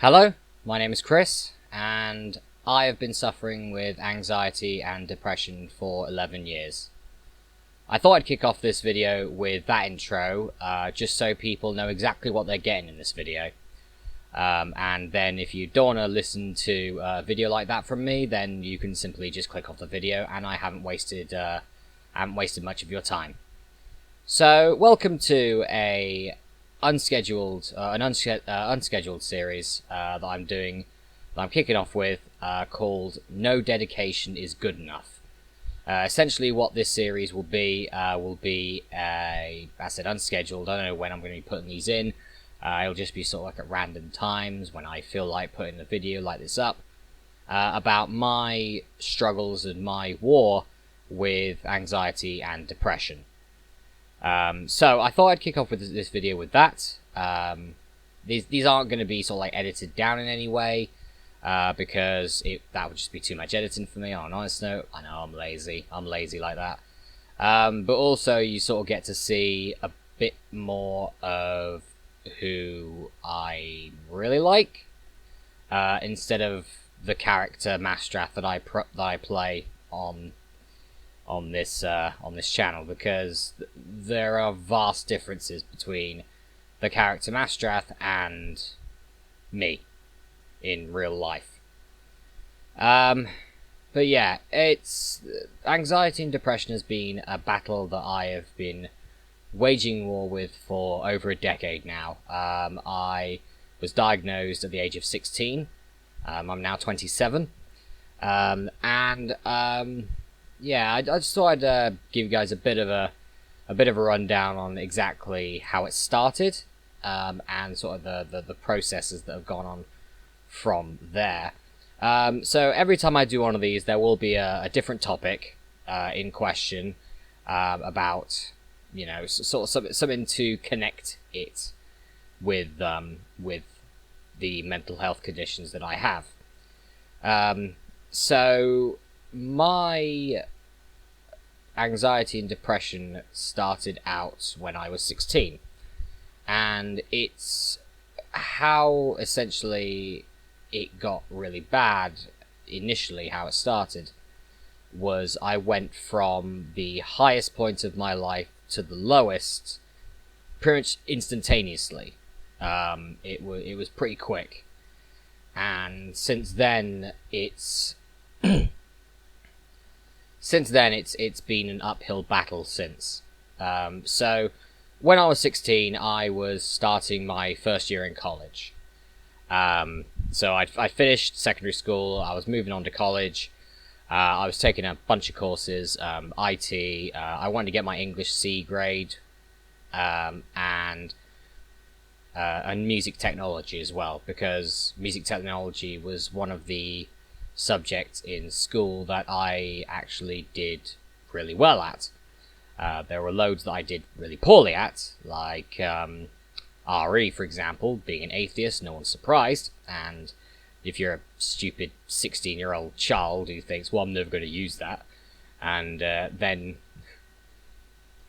Hello, my name is Chris, and I have been suffering with anxiety and depression for 11 years. I thought I'd kick off this video with that intro, just so people know exactly what they're getting in this video. And then if you don't want to listen to a video like that from me, then you can simply just click off the video, and I haven't wasted much of your time. So, welcome to an unscheduled series that I'm kicking off with, called No Dedication is Good Enough. Essentially what this series will be, as I said, unscheduled. I don't know when I'm going to be putting these in. It'll just be sort of like at random times when I feel like putting a video like this up, about my struggles and my war with anxiety and depression. So I thought I'd kick off with this video with that. These aren't going to be sort of like edited down in any way, because that would just be too much editing for me. On an honest note, I know I'm lazy like that. But also you sort of get to see a bit more of who I really like, instead of the character Masterath that I play on this channel, because there are vast differences between the character Masterath and me in real life. But yeah, anxiety and depression has been a battle that I have been waging war with for over a decade now. I was diagnosed at the age of 16. I'm now 27. Yeah, I just thought I'd give you guys a bit of a rundown on exactly how it started, and sort of the processes that have gone on from there. So every time I do one of these, there will be a different topic in question, about, you know, sort of something to connect it with the mental health conditions that I have. So my anxiety and depression started out when I was 16, and it's how essentially it got really bad initially. How it started was I went from the highest point of my life to the lowest pretty much instantaneously. It was pretty quick, and since then it's been an uphill battle since. So when I was 16, I was starting my first year in college. So I finished secondary school, I was moving on to college. I was taking a bunch of courses, IT, I wanted to get my English C grade, and music technology as well, because music technology was one of the subjects in school that I actually did really well at. There were loads that I did really poorly at, like RE, for example. Being an atheist, no one's surprised, and if you're a stupid 16-year-old child who thinks, well, I'm never going to use that, and then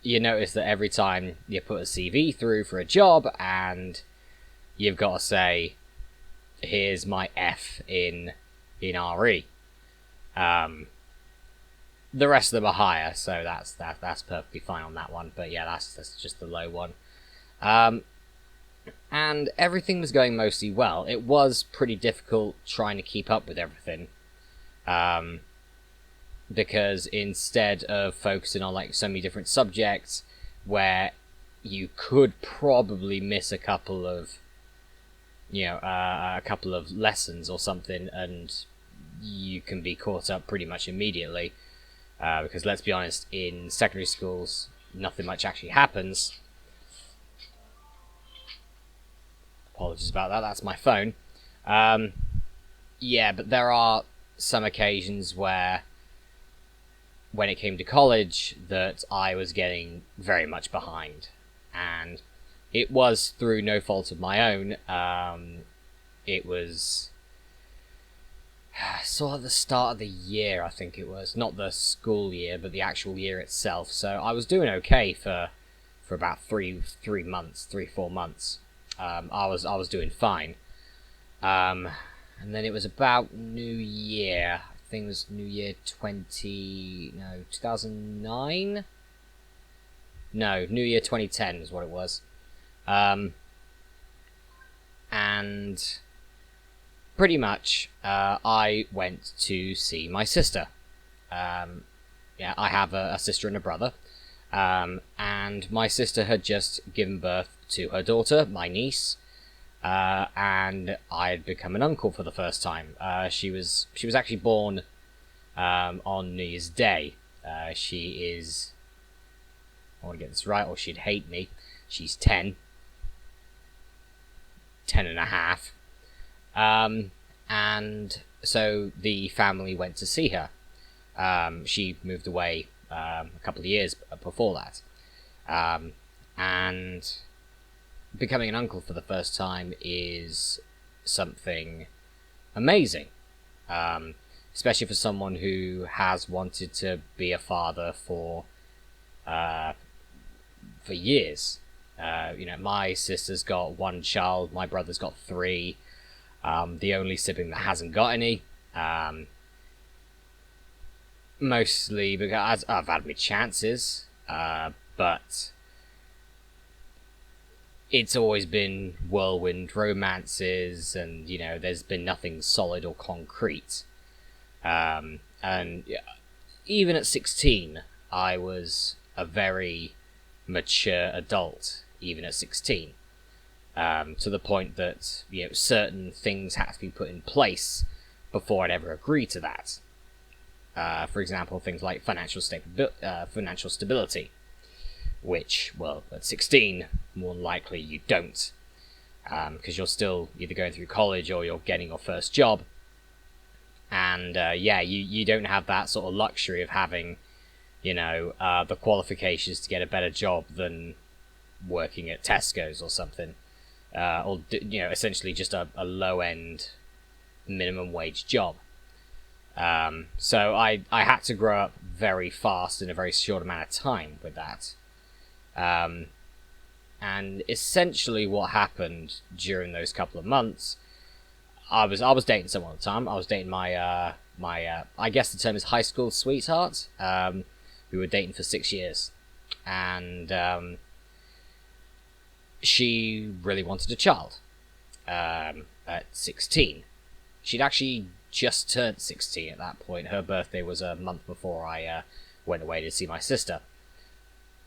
you notice that every time you put a CV through for a job and you've got to say, here's my F in RE. The rest of them are higher, so that's perfectly fine on that one. But yeah, that's just the low one. And everything was going mostly well. It was pretty difficult trying to keep up with everything, because instead of focusing on like so many different subjects where you could probably miss a couple of lessons or something, and you can be caught up pretty much immediately, because let's be honest, in secondary schools nothing much actually happens. Apologies about that, that's my phone. Yeah, but there are some occasions where, when it came to college, that I was getting very much behind, and it was through no fault of my own. It was sort of the start of the year, I think it was. Not the school year, but the actual year itself. So I was doing okay for about 3-4 months. I was doing fine. And then it was about New Year. I think it was New Year 2009? No, New Year 2010 is what it was. And pretty much, I went to see my sister. Yeah, I have a sister and a brother. And my sister had just given birth to her daughter, my niece. And I had become an uncle for the first time. She was actually born on New Year's Day. She is, I want to get this right, or she'd hate me. She's 10 and a half. And so the family went to see her. She moved away a couple of years before that. And becoming an uncle for the first time is something amazing. Especially for someone who has wanted to be a father for years. My sister's got one child, my brother's got 3. The only sibling that hasn't got any. Mostly because I've had my chances, but it's always been whirlwind romances, and there's been nothing solid or concrete. And even at 16, I was a very mature adult, even at 16, to the point that certain things had to be put in place before I'd ever agree to that. For example, things like financial stability, which, well, at 16, more than likely you don't, because you're still either going through college or you're getting your first job. And you don't have that sort of luxury of having, the qualifications to get a better job than working at Tesco's or something, or essentially just a low-end minimum wage job. So I had to grow up very fast in a very short amount of time with that. And essentially what happened during those couple of months, I was dating someone at the time. I was dating my I guess the term is high school sweetheart. We were dating for 6 years, and she really wanted a child. At 16, she'd actually just turned 16 at that point. Her birthday was a month before I went away to see my sister.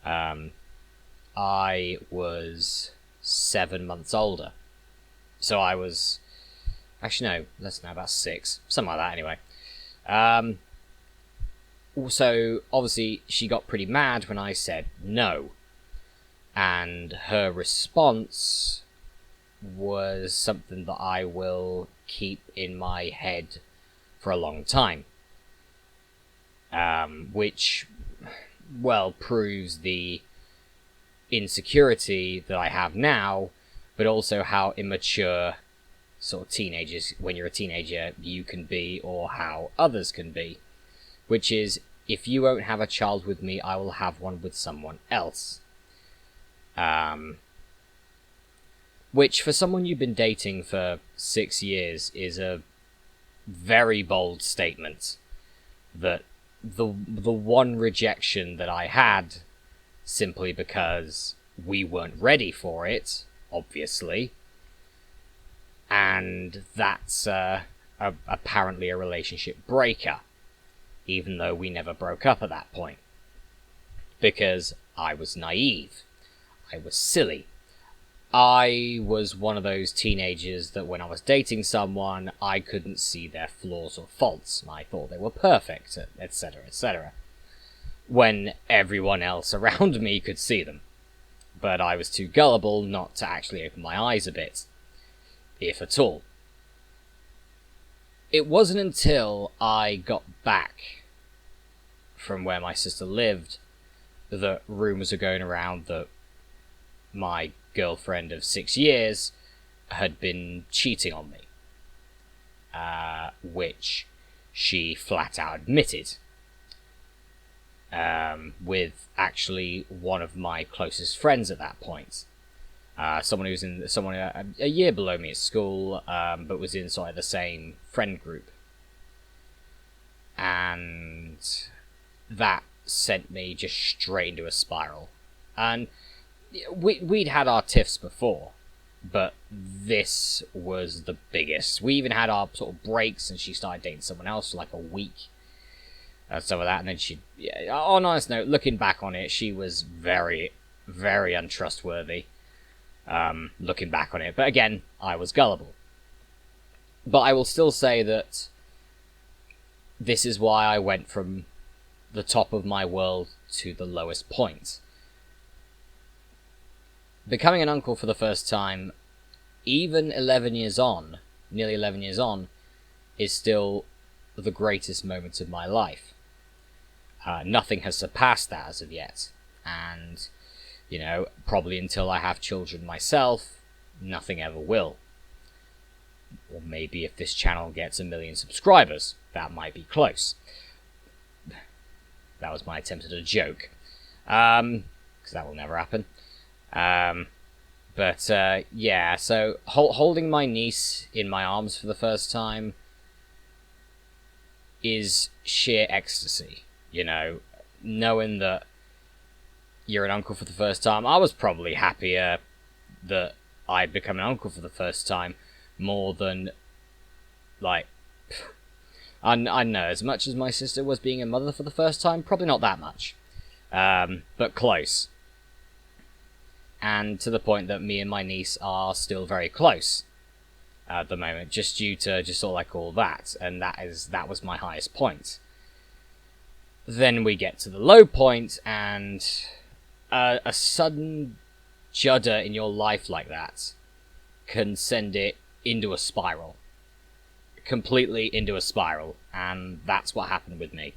I was 7 months older, so I was. Actually, no, less than that, about 6. Something like that, anyway. Also, obviously, she got pretty mad when I said no. And her response was something that I will keep in my head for a long time. Which, well, proves the insecurity that I have now, but also how immature sort of teenagers, when you're a teenager, you can be, or how others can be. Which is, if you won't have a child with me, I will have one with someone else. Which, for someone you've been dating for 6 years, is a very bold statement. That the one rejection that I had, simply because we weren't ready for it, obviously, and that's apparently a relationship breaker, even though we never broke up at that point. Because I was naive. I was silly. I was one of those teenagers that when I was dating someone, I couldn't see their flaws or faults. I thought they were perfect, etc., etc. When everyone else around me could see them. But I was too gullible not to actually open my eyes a bit. If at all. It wasn't until I got back from where my sister lived that rumours are going around that my girlfriend of 6 years had been cheating on me. Which she flat out admitted. With actually one of my closest friends at that point. Someone a year below me at school, but was in sort of the same friend group, and that sent me just straight into a spiral. And we'd had our tiffs before, but this was the biggest. We even had our sort of breaks, and she started dating someone else for like a week. Some of that, and then on a honest note, looking back on it, she was very, very untrustworthy. Looking back on it, but again, I was gullible. But I will still say that this is why I went from the top of my world to the lowest point. Becoming an uncle for the first time, even 11 years on, nearly 11 years on, is still the greatest moment of my life. Nothing has surpassed that as of yet. And, probably until I have children myself, nothing ever will. Or maybe if this channel gets 1 million subscribers, that might be close. That was my attempt at a joke. Because that will never happen. Yeah, so holding my niece in my arms for the first time is sheer ecstasy. Knowing that you're an uncle for the first time. I was probably happier that I'd become an uncle for the first time more than, I know, as much as my sister was being a mother for the first time, probably not that much. But close. And to the point that me and my niece are still very close at the moment, just due to just sort of like all that. And that was my highest point. Then we get to the low point, and a sudden judder in your life like that can send it into a spiral. Completely into a spiral, and that's what happened with me.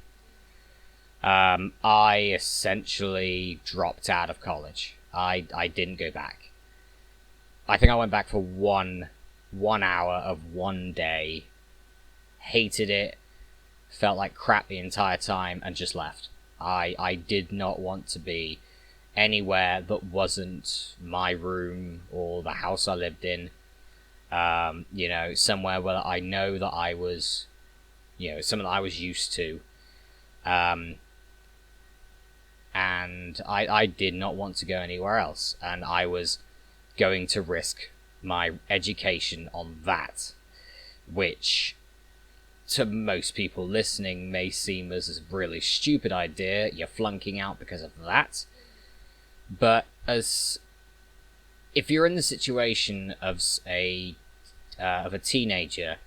I essentially dropped out of college. I didn't go back. I think I went back for one hour of one day, hated it, felt like crap the entire time, and just left. I did not want to be anywhere that wasn't my room or the house I lived in. Somewhere where I know that I was, something that I was used to. And I did not want to go anywhere else. And I was going to risk my education on that, which to most people listening may seem as a really stupid idea. You're flunking out because of that. But if you're in the situation of a teenager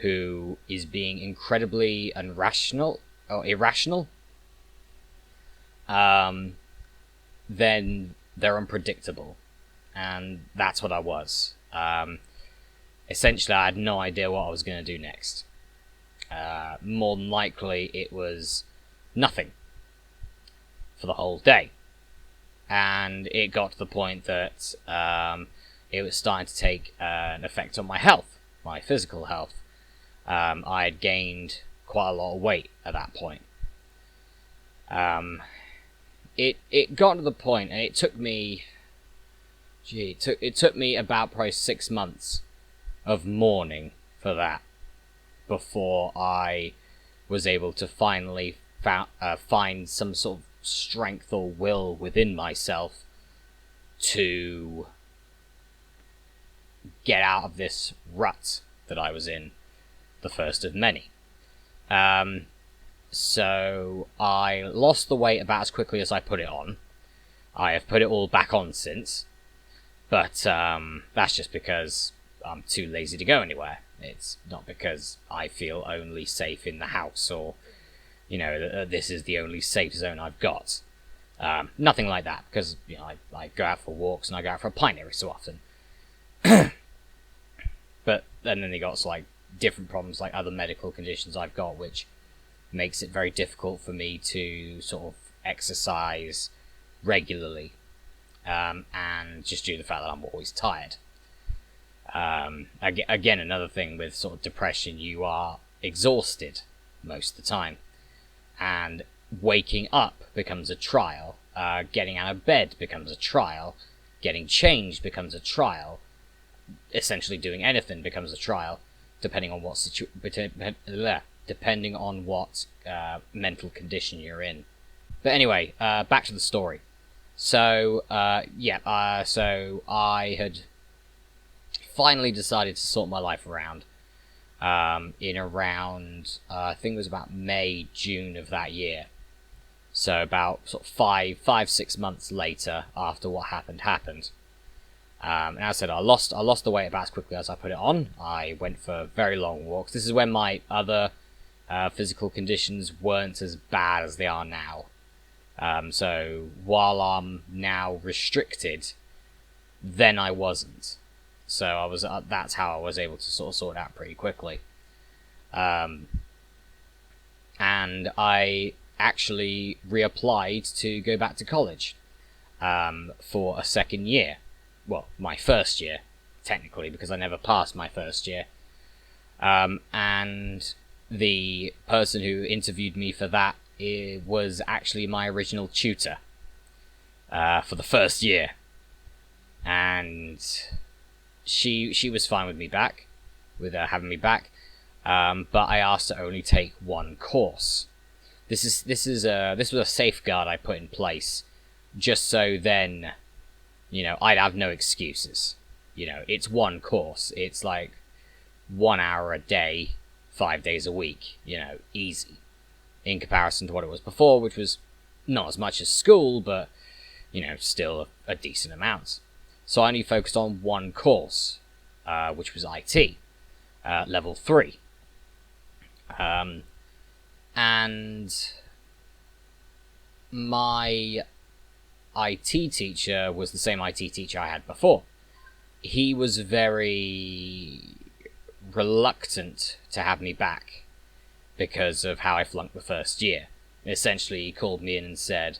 who is being incredibly irrational, then they're unpredictable, and that's what I was. Essentially, I had no idea what I was going to do next. More than likely, it was nothing for the whole day. And it got to the point that it was starting to take an effect on my health, my physical health. I had gained quite a lot of weight at that point. It got to the point, and it took me... it took me about probably 6 months of mourning for that before I was able to finally find some sort of strength or will within myself to get out of this rut that I was in, the first of many. So I lost the weight about as quickly as I put it on. I have put it all back on since, but that's just because I'm too lazy to go anywhere. It's not because I feel only safe in the house, or this is the only safe zone I've got. Nothing like that, because I go out for walks and I go out for a pint every so often. But then they got different problems, like other medical conditions I've got, which makes it very difficult for me to sort of exercise regularly, and just due to the fact that I'm always tired. Again, another thing with sort of depression, you are exhausted most of the time, and waking up becomes a trial. Getting out of bed becomes a trial. getting changed becomes a trial. Essentially, doing anything becomes a trial, depending on what depending on what mental condition you're in. But anyway, back to the story. So so I had finally decided to sort my life around in around I think it was about May, June of that year. So about sort of 6 months later after what happened. And as I said, I lost the weight about as quickly as I put it on. I went for very long walks. This is when my other physical conditions weren't as bad as they are now. So while I'm now restricted, then I wasn't. So I was. That's how I was able to sort of sort it out pretty quickly. And I actually reapplied to go back to college for a second year. Well, my first year, technically, because I never passed my first year. And the person who interviewed me for that was actually my original tutor for the first year. And she was fine with me back, with having me back, but I asked to only take one course. This was a safeguard I put in place, just so then, I'd have no excuses. It's one course. It's like 1 hour a day, 5 days a week. Easy, in comparison to what it was before, which was not as much as school, but still a decent amount. So I only focused on one course, which was IT, level 3. And my IT teacher was the same IT teacher I had before. He was very reluctant to have me back because of how I flunked the first year. Essentially, he called me in and said,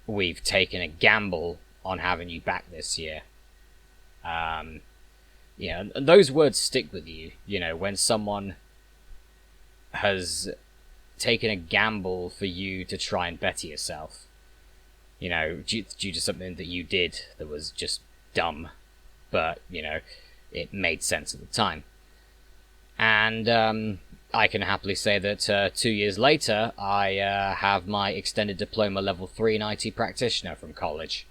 "We've taken a gamble on having you back this year." And those words stick with you. When someone has taken a gamble for you to try and better yourself, due to something that you did that was just dumb, but it made sense at the time. And I can happily say that 2 years later, I have my extended diploma level 3 in IT practitioner from college.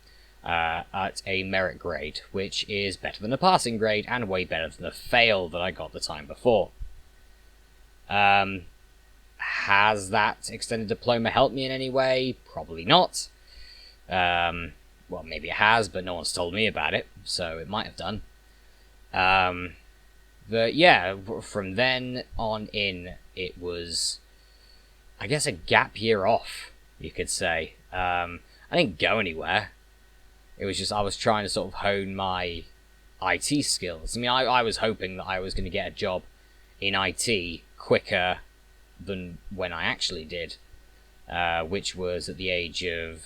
At a merit grade, which is better than a passing grade and way better than the fail that I got the time before. Has that extended diploma helped me in any way? Probably not. Well, maybe it has, but no one's told me about it, so it might have done. But yeah, from then on in, it was, I guess, a gap year off, you could say. I didn't go anywhere. It was just I was trying to sort of hone my IT skills. I mean, I was hoping that I was going to get a job in IT quicker than when I actually did, which was at the age of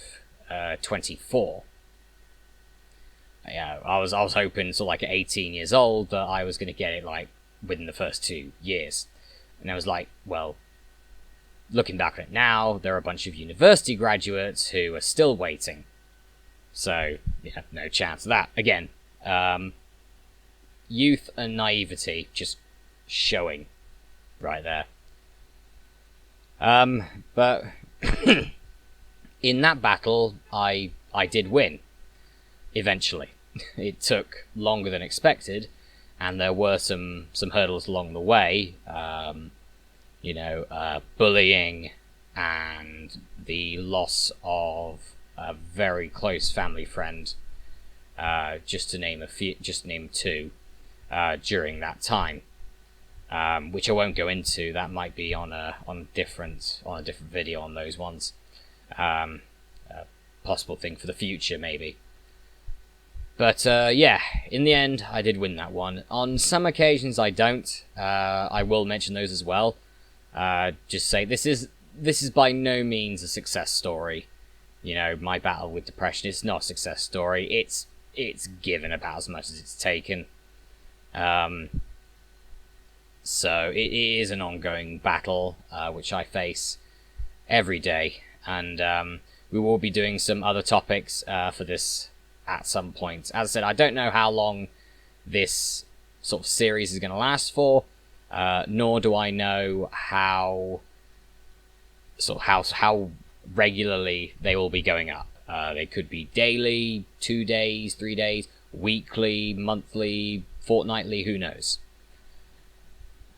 24. Yeah, I was hoping sort of like at 18 years old that I was going to get it like within the first 2 years. And I was like, well, looking back on it now, there are a bunch of university graduates who are still waiting. So, yeah, no chance of that. Again, youth and naivety just showing right there. But in that battle, I did win, eventually. It took longer than expected, and there were some hurdles along the way. Bullying and the loss of a very close family friend, just to name two, during that time, which I won't go into. That might be on a different video on those ones. A possible thing for the future, maybe. But yeah, in the end, I did win that one. On some occasions, I don't. I will mention those as well. Just say this is by no means a success story. My battle with depression is not a success story. It's given about as much as it's taken. So it is an ongoing battle, which I face every day. And we will be doing some other topics for this at some point. As I said, I don't know how long this sort of series is going to last for, nor do I know how regularly they will be going up. They could be daily, 2 days, 3 days, weekly, monthly, fortnightly, who knows.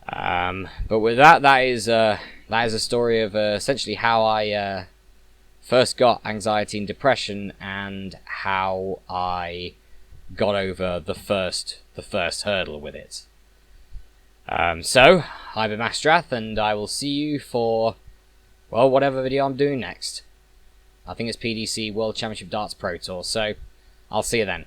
But with that is a story of essentially how I first got anxiety and depression, and how I got over the first hurdle with it. So, I've been Masterath, and I will see you for, well, whatever video I'm doing next. I think it's PDC World Championship Darts Pro Tour, so I'll see you then.